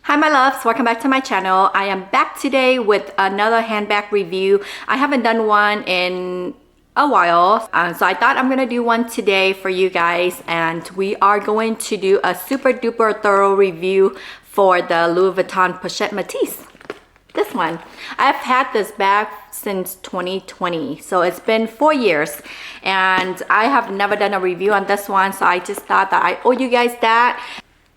Hi my loves, welcome back to my channel. I am back today with another handbag review. I haven't done one in a while, so I thought I'm gonna do one today for you guys, and we are going to do a super duper thorough review for the Louis Vuitton Pochette Metis. This one. I've had this bag since 2020, so it's been 4 years, and I have never done a review on this one, so I just thought that I owe you guys that.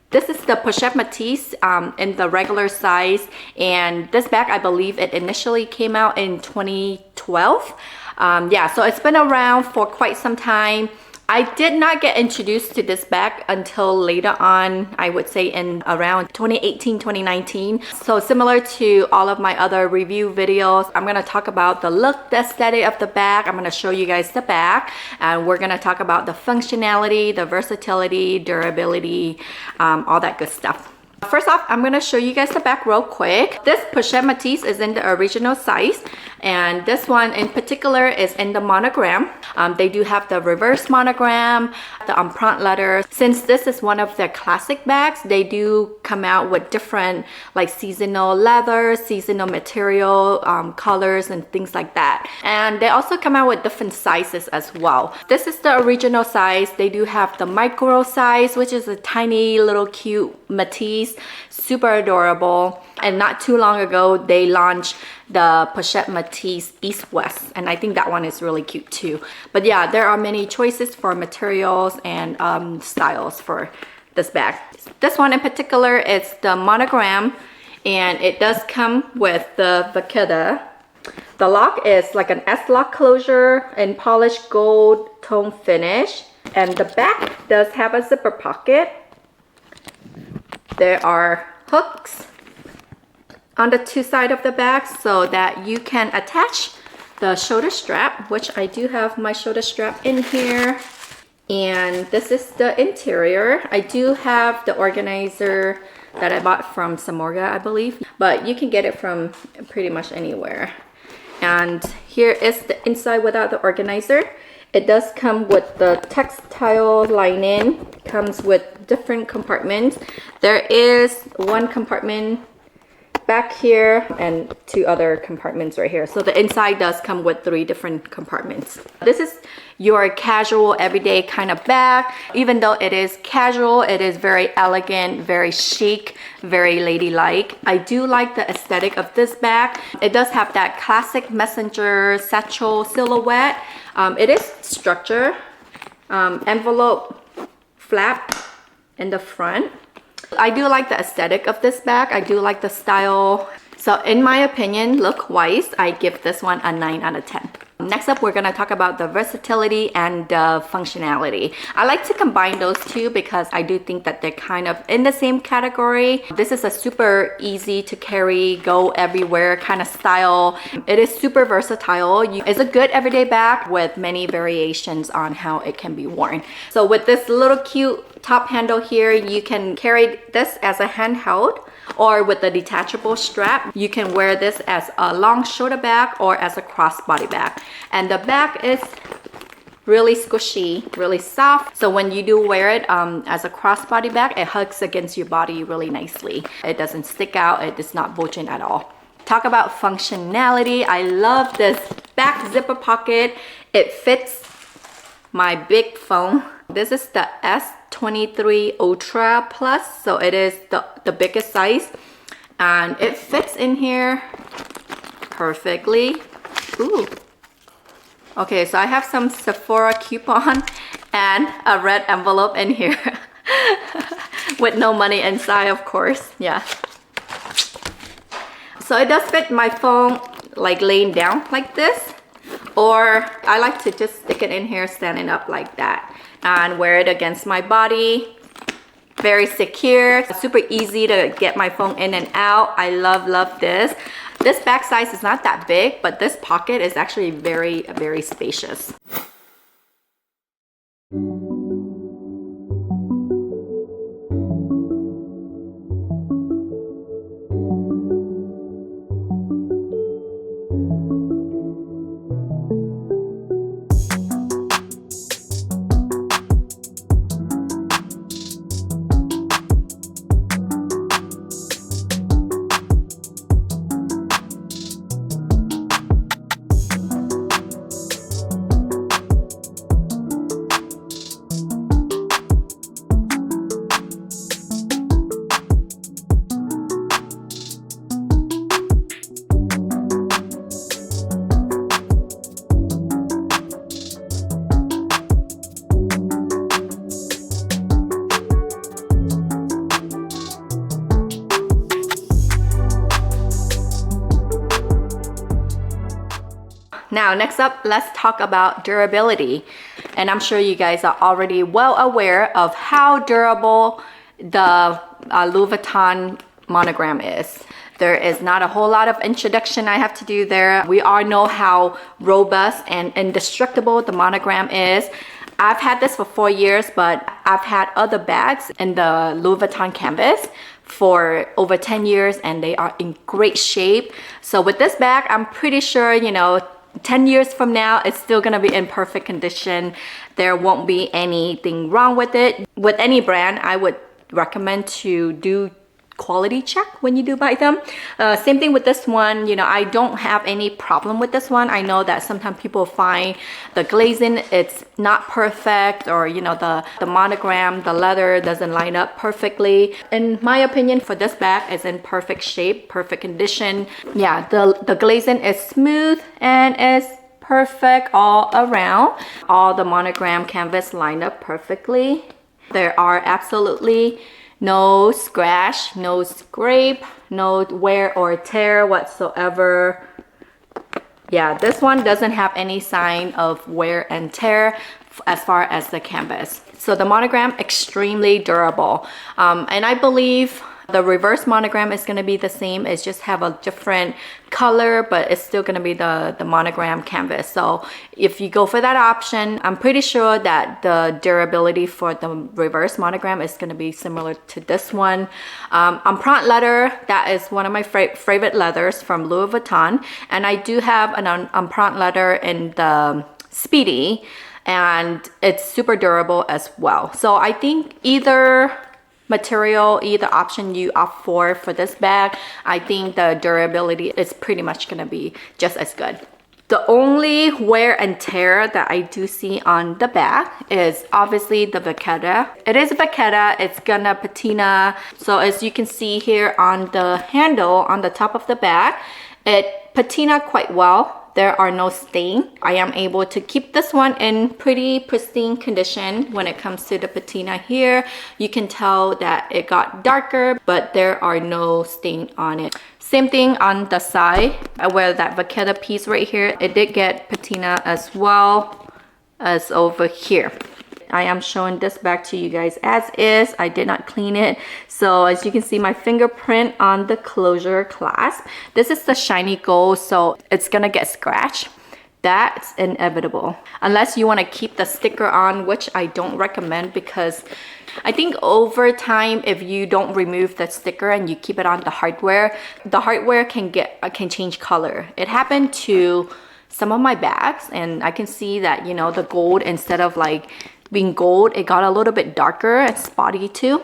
This is the Pochette Metis in the regular size, and this bag, I believe it initially came out in 2012. Yeah, so it's been around for quite some time. I did not get introduced to this bag until later on, I would say in around 2018, 2019. So similar to all of my other review videos, I'm gonna talk about the look, the aesthetic of the bag. I'm gonna show you guys the bag, and we're gonna talk about the functionality, the versatility, durability, all that good stuff. First off, I'm gonna show you guys the bag real quick. This Pochette Metis is in the original size, and this one in particular is in the monogram. They do have the reverse monogram, the empreinte letters. Since this is one of their classic bags, they do come out with different like seasonal leather, seasonal material, colors and things like that. And they also come out with different sizes as well. This is the original size. They do have the micro size, which is a tiny little cute Metis, super adorable. And not too long ago, they launched the Pochette Metis East West, and I think that one is really cute too. But yeah, there are many choices for materials and styles for this bag. This one in particular is the monogram, and it does come with the Vaqueta. The lock is like an S-lock closure in polished gold tone finish, and the back does have a zipper pocket. There are hooks on the two sides of the bag so that you can attach the shoulder strap, which I do have my shoulder strap in here. And this is the interior. I do have the organizer that I bought from Samorga, I believe, but you can get it from pretty much anywhere. And here is the inside without the organizer. It does come with the textile lining, comes with different compartments. There is one compartment back here and two other compartments right here. So the inside does come with 3 different compartments. This is your casual everyday kind of bag. Even though it is casual, it is very elegant, very chic, very ladylike. I do like the aesthetic of this bag. It does have that classic messenger satchel silhouette. It is structure, envelope flap in the front. I do like the aesthetic of this bag. I do like the style. So in my opinion, look-wise, I give this one a 9 out of 10. Next up, we're gonna talk about the versatility and the functionality. I like to combine those two because I do think that they're kind of in the same category. This is a super easy to carry, go everywhere kind of style. It is super versatile. It's a good everyday bag with many variations on how it can be worn. So with this little cute top handle here, you can carry this as a handheld, or with the detachable strap, you can wear this as a long shoulder bag or as a crossbody bag. And the bag is really squishy, really soft. So when you do wear it as a crossbody bag, it hugs against your body really nicely. It doesn't stick out, it is not bulging at all. Talk about functionality. I love this back zipper pocket. It fits my big phone. This is the S23 Ultra Plus, so it is the biggest size, and it fits in here perfectly. Ooh. Okay, so I have some Sephora coupon and a red envelope in here with no money inside, of course. Yeah. So it does fit my phone like laying down like this, or I like to just stick it in here standing up like that and wear it against my body. Very secure, super easy to get my phone in and out. I love this. This bag size is not that big, but this pocket is actually very, very spacious. Now, next up, let's talk about durability. And I'm sure you guys are already well aware of how durable the Louis Vuitton monogram is. There is not a whole lot of introduction I have to do there. We all know how robust and indestructible the monogram is. I've had this for 4 years, but I've had other bags in the Louis Vuitton canvas for over 10 years and they are in great shape. So with this bag, I'm pretty sure, 10 years from now, it's still gonna be in perfect condition. There won't be anything wrong with it. With any brand, I would recommend to do quality check when you do buy them. Same thing with this one. I don't have any problem with this one. I know that sometimes people find the glazing, it's not perfect, or the monogram, the leather doesn't line up perfectly. In my opinion, for this bag, it's in perfect shape, perfect condition. Yeah, the glazing is smooth and is perfect all around. All the monogram canvas line up perfectly. There are absolutely no scratch, no scrape, no wear or tear whatsoever. Yeah, this one doesn't have any sign of wear and tear as far as the canvas. So the monogram, extremely durable. And I believe the reverse monogram is going to be the same. It's just have a different color, but it's still going to be the monogram canvas. So if you go for that option, I'm pretty sure that the durability for the reverse monogram is going to be similar to this one. Empreinte leather, that is one of my favorite leathers from Louis Vuitton. And I do have an empreinte leather in the Speedy, and it's super durable as well. So I think either option you opt for this bag, I think the durability is pretty much gonna be just as good. The only wear and tear that I do see on the bag is obviously the vachetta. It is a vachetta, it's gonna patina. So as you can see here on the handle, on the top of the bag, it patina quite well. There are no stains. I am able to keep this one in pretty pristine condition when it comes to the patina here. You can tell that it got darker, but there are no stains on it. Same thing on the side where that vachetta piece right here, it did get patina as well as over here. I am showing this back to you guys as is. I did not clean it. So as you can see, my fingerprint on the closure clasp. This is the shiny gold, so it's gonna get scratched. That's inevitable. Unless you wanna keep the sticker on, which I don't recommend, because I think over time, if you don't remove the sticker and you keep it on the hardware can change color. It happened to some of my bags, and I can see that, the gold, instead of like being gold, it got a little bit darker and spotty too.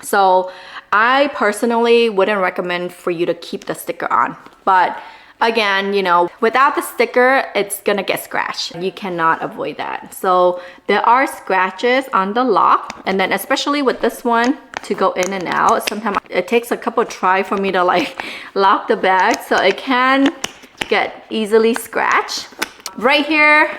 So I personally wouldn't recommend for you to keep the sticker on. But again, without the sticker, it's gonna get scratched. You cannot avoid that. So there are scratches on the lock, and then especially with this one, to go in and out, sometimes it takes a couple try for me to like lock the bag, so it can get easily scratched. Right here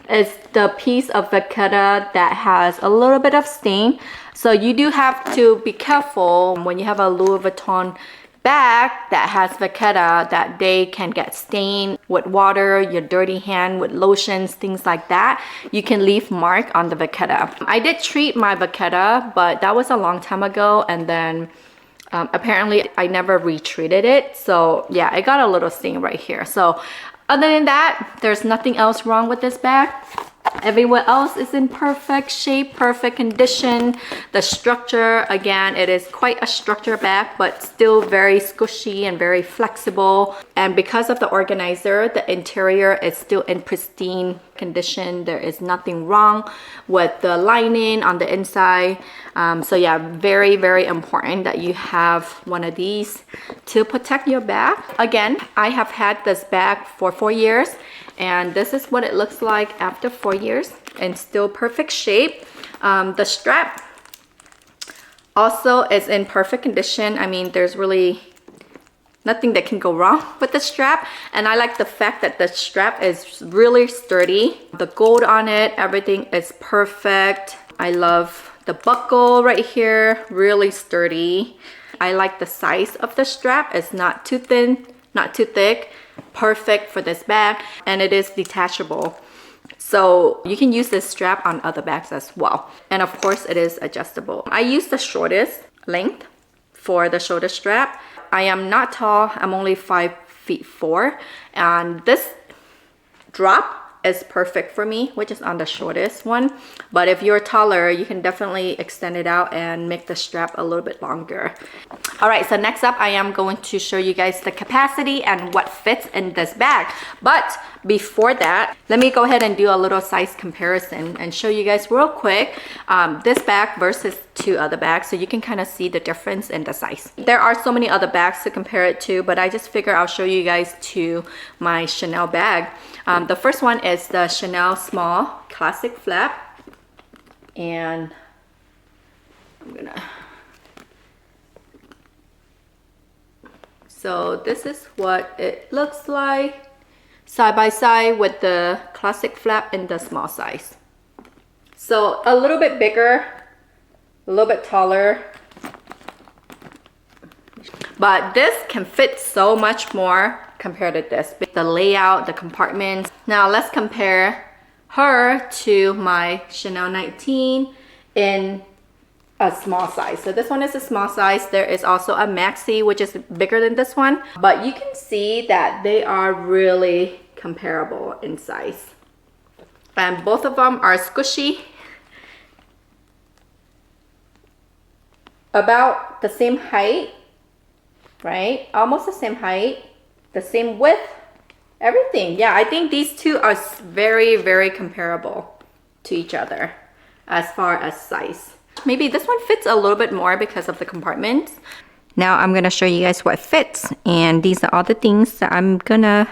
is the piece of vachetta that has a little bit of stain. So you do have to be careful when you have a Louis Vuitton bag that has vachetta, that they can get stained with water, your dirty hand, with lotions, things like that. You can leave mark on the vachetta. I did treat my vachetta, but that was a long time ago, and then apparently I never retreated it. So yeah, I got a little stain right here. So other than that, there's nothing else wrong with this bag. Everywhere else is in perfect shape, perfect condition. The structure, again, it is quite a structured bag, but still very squishy and very flexible. And because of the organizer, the interior is still in pristine condition. There is nothing wrong with the lining on the inside. So yeah, very, very important that you have one of these to protect your bag. Again, I have had this bag for 4 years, and this is what it looks like after 4 years, and still perfect shape. The strap also is in perfect condition. I mean, there's really nothing that can go wrong with the strap, and I like the fact that the strap is really sturdy. The gold on it, everything is perfect. I love the buckle right here, really sturdy. I like the size of the strap. It's not too thin, not too thick. perfect for this bag, and it is detachable. So you can use this strap on other bags as well. And of course it is adjustable. I use the shortest length for the shoulder strap. I am not tall, I'm only 5'4", and this drop is perfect for me, which is on the shortest one. But if you're taller, you can definitely extend it out and make the strap a little bit longer. All right, so next up, I am going to show you guys the capacity and what fits in this bag. But before that, let me go ahead and do a little size comparison and show you guys real quick this bag versus two other bags, so you can kind of see the difference in the size. There are so many other bags to compare it to, but I just figure I'll show you guys to my Chanel bag. The first one is the Chanel Small Classic Flap, and so this is what it looks like side by side with the classic flap in the small size. So a little bit bigger, a little bit taller, but this can fit so much more compared to this. The layout, the compartments. Now let's compare her to my Chanel 19 in a small size. So this one is a small size. There is also a maxi, which is bigger than this one, but you can see that they are really comparable in size. And both of them are squishy, about the same height, right? Almost the same height, the same width, everything. Yeah, I think these two are very, very comparable to each other as far as size. Maybe this one fits a little bit more because of the compartments. Now I'm gonna show you guys what fits, and these are all the things that I'm gonna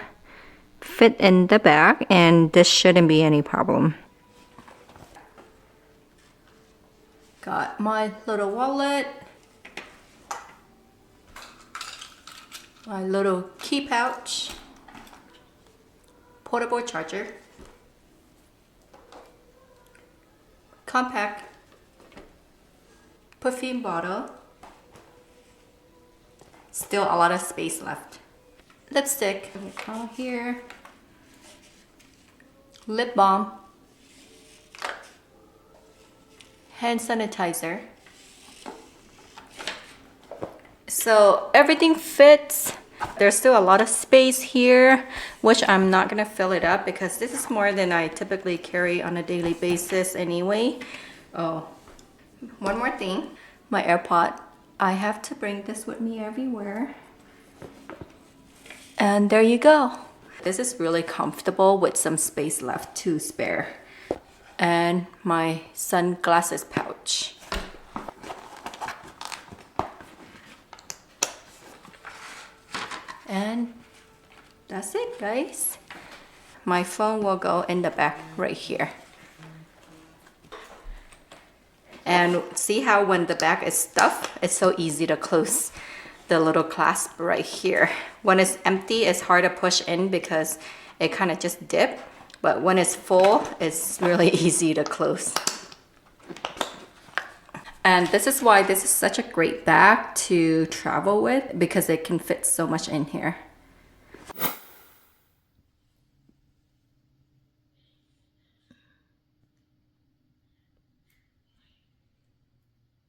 fit in the bag, and this shouldn't be any problem. Got my little wallet, my little key pouch, portable charger, compact perfume bottle, still a lot of space left, lipstick here, lip balm, hand sanitizer. So everything fits. There's still a lot of space here, which I'm not gonna fill it up because this is more than I typically carry on a daily basis anyway. Oh, one more thing, my AirPod. I have to bring this with me everywhere. And there you go. This is really comfortable with some space left to spare. And my sunglasses pouch. And that's it, guys. My phone will go in the back right here. And see how when the bag is stuffed, it's so easy to close the little clasp right here. When it's empty, it's hard to push in because it kind of just dips. But when it's full, it's really easy to close. And this is why this is such a great bag to travel with, because it can fit so much in here.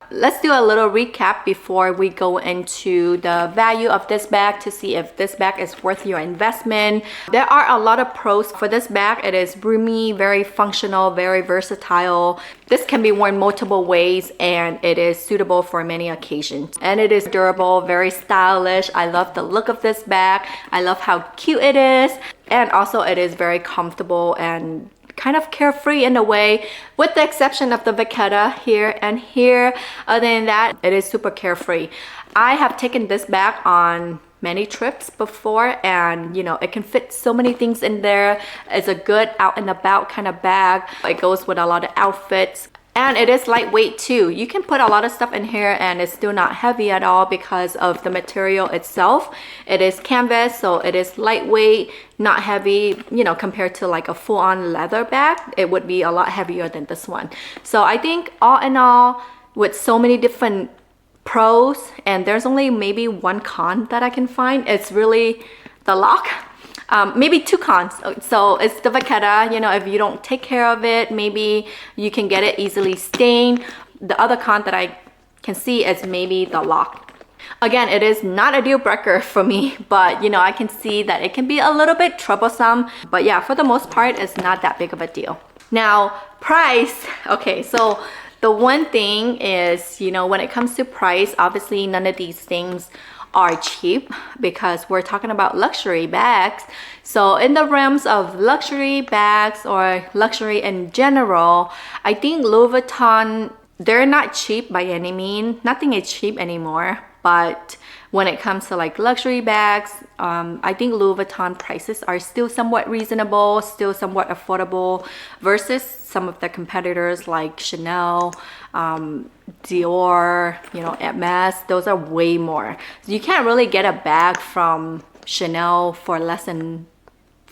Let's do a little recap before we go into the value of this bag to see if this bag is worth your investment. There are a lot of pros for this bag. It is roomy, very functional, very versatile. This can be worn multiple ways and it is suitable for many occasions. And it is durable, very stylish. I love the look of this bag. I love how cute it is. And also it is very comfortable and kind of carefree in a way, with the exception of the vachetta here and here. Other than that, it is super carefree. I have taken this bag on many trips before, and you know, it can fit so many things in there. It's a good out and about kind of bag. It goes with a lot of outfits. And it is lightweight too. You can put a lot of stuff in here and it's still not heavy at all because of the material itself. It is canvas, so it is lightweight, not heavy, you know, compared to like a full-on leather bag. It would be a lot heavier than this one. So I think all in all, with so many different pros, and there's only maybe one con that I can find, it's really the lock. Maybe two cons. So it's the vachetta, you know, if you don't take care of it, maybe you can get it easily stained. The other con that I can see is maybe the lock. Again, it is not a deal breaker for me, but you know, I can see that it can be a little bit troublesome. But yeah, for the most part, it's not that big of a deal. Now, price. Okay, so the one thing is, you know, when it comes to price, obviously none of these things are cheap because we're talking about luxury bags. So in the realms of luxury bags or luxury in general, I think Louis Vuitton, they're not cheap by any means. Nothing is cheap anymore. But when it comes to like luxury bags, I think Louis Vuitton prices are still somewhat reasonable, still somewhat affordable versus some of the competitors like Chanel, Dior, you know, Hermes. Those are way more. So you can't really get a bag from Chanel for less than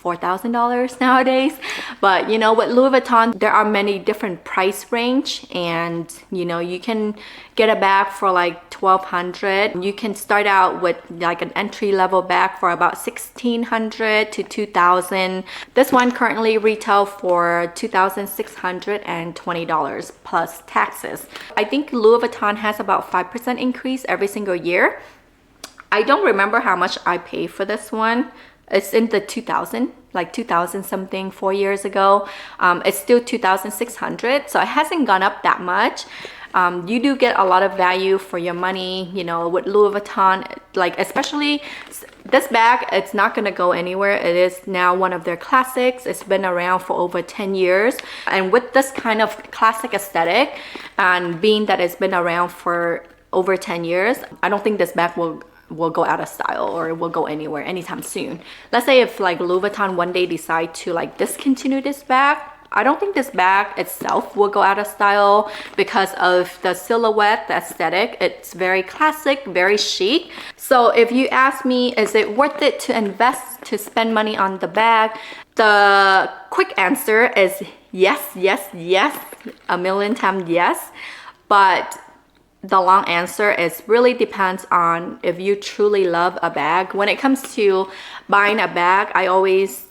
$4,000 nowadays. But you know, with Louis Vuitton, there are many different price range, and you know, you can get a bag for like $1,200. You can start out with like an entry-level bag for about $1,600 to $2,000. This one currently retail for $2,620 plus taxes. I think Louis Vuitton has about 5% increase every single year. I don't remember how much I paid for this one. It's in the 2000, like 2000 something 4 years ago. It's still 2,600, so it hasn't gone up that much. You do get a lot of value for your money, you know, with Louis Vuitton, like especially this bag, it's not gonna go anywhere. It is now one of their classics. It's been around for over 10 years. And with this kind of classic aesthetic, and being that it's been around for over 10 years, I don't think this bag will go out of style or will go anywhere anytime soon. Let's say if like Louis Vuitton one day decide to like discontinue this bag, I don't think this bag itself will go out of style because of the silhouette, the aesthetic. It's very classic, very chic. So if you ask me, is it worth it to invest, to spend money on the bag? The quick answer is yes, yes, yes, a million times yes. But the long answer is really depends on if you truly love a bag. When it comes to buying a bag, I always,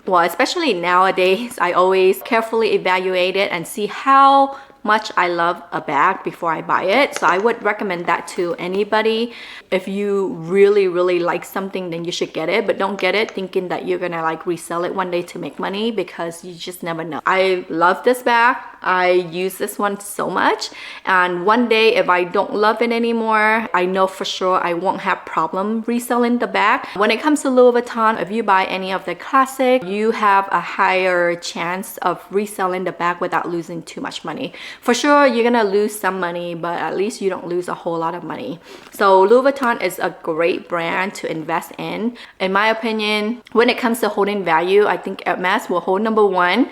well, especially nowadays, I always carefully evaluate it and see how much I love a bag before I buy it. So I would recommend that to anybody. If you really, really like something, then you should get it, but don't get it thinking that you're gonna like resell it one day to make money, because you just never know. I love this bag. I use this one so much, and one day if I don't love it anymore, I know for sure I won't have problem reselling the bag. When it comes to Louis Vuitton, if you buy any of the classic, you have a higher chance of reselling the bag without losing too much money. For sure, you're gonna lose some money, but at least you don't lose a whole lot of money. So Louis Vuitton is a great brand to invest in. In my opinion, when it comes to holding value, I think Hermes will hold number 1.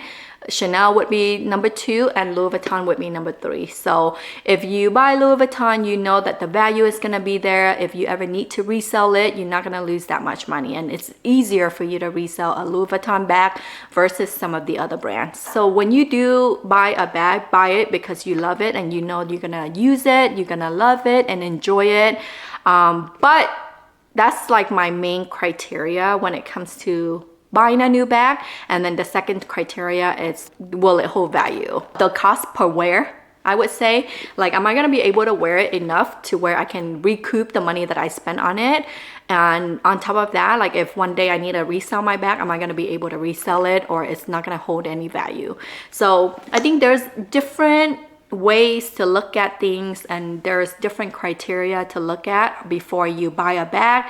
Chanel would be number 2, and Louis Vuitton would be number 3. So if you buy Louis Vuitton, you know that the value is going to be there. If you ever need to resell it, you're not going to lose that much money, and it's easier for you to resell a Louis Vuitton bag versus some of the other brands. So when you do buy a bag, buy it because you love it and you know you're going to use it, you're going to love it and enjoy it. But that's like my main criteria when it comes to buying a new bag. And then the second criteria is, will it hold value? The cost per wear, I would say, like, am I gonna be able to wear it enough to where I can recoup the money that I spent on it? And on top of that, like if one day I need to resell my bag, am I gonna be able to resell it, or it's not gonna hold any value? So I think there's different ways to look at things, and there's different criteria to look at before you buy a bag.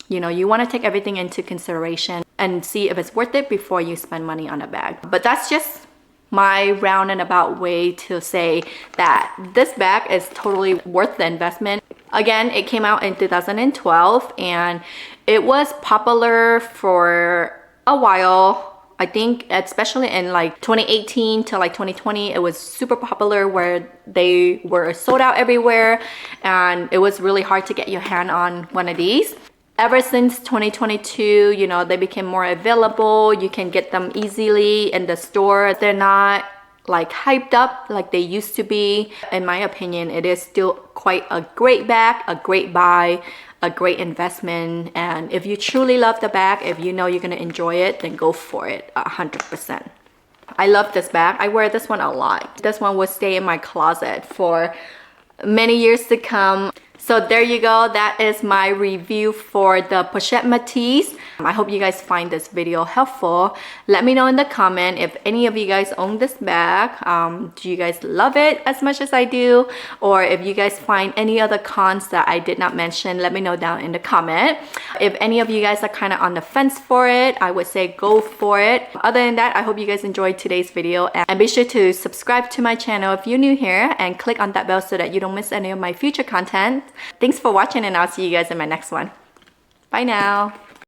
You know, you want to take everything into consideration and see if it's worth it before you spend money on a bag. But that's just my roundabout way to say that this bag is totally worth the investment. Again, it came out in 2012 and it was popular for a while. I think especially in like 2018 to like 2020, it was super popular where they were sold out everywhere and it was really hard to get your hand on one of these. Ever since 2022, you know, they became more available. You can get them easily in the store. They're not like hyped up like they used to be. In my opinion, it is still quite a great bag, a great buy. a great investment. And if you truly love the bag, if you know you're gonna enjoy it, then go for it 100%. I love this bag. I wear this one a lot. This one will stay in my closet for many years to come. So there you go. That is my review for the Pochette Metis. I hope you guys find this video helpful. Let me know in the comment if any of you guys own this bag. Do you guys love it as much as I do? Or if you guys find any other cons that I did not mention, let me know down in the comment. If any of you guys are kind of on the fence for it, I would say go for it. Other than that, I hope you guys enjoyed today's video. And be sure to subscribe to my channel if you're new here and click on that bell so that you don't miss any of my future content. Thanks for watching, and I'll see you guys in my next one. Bye now.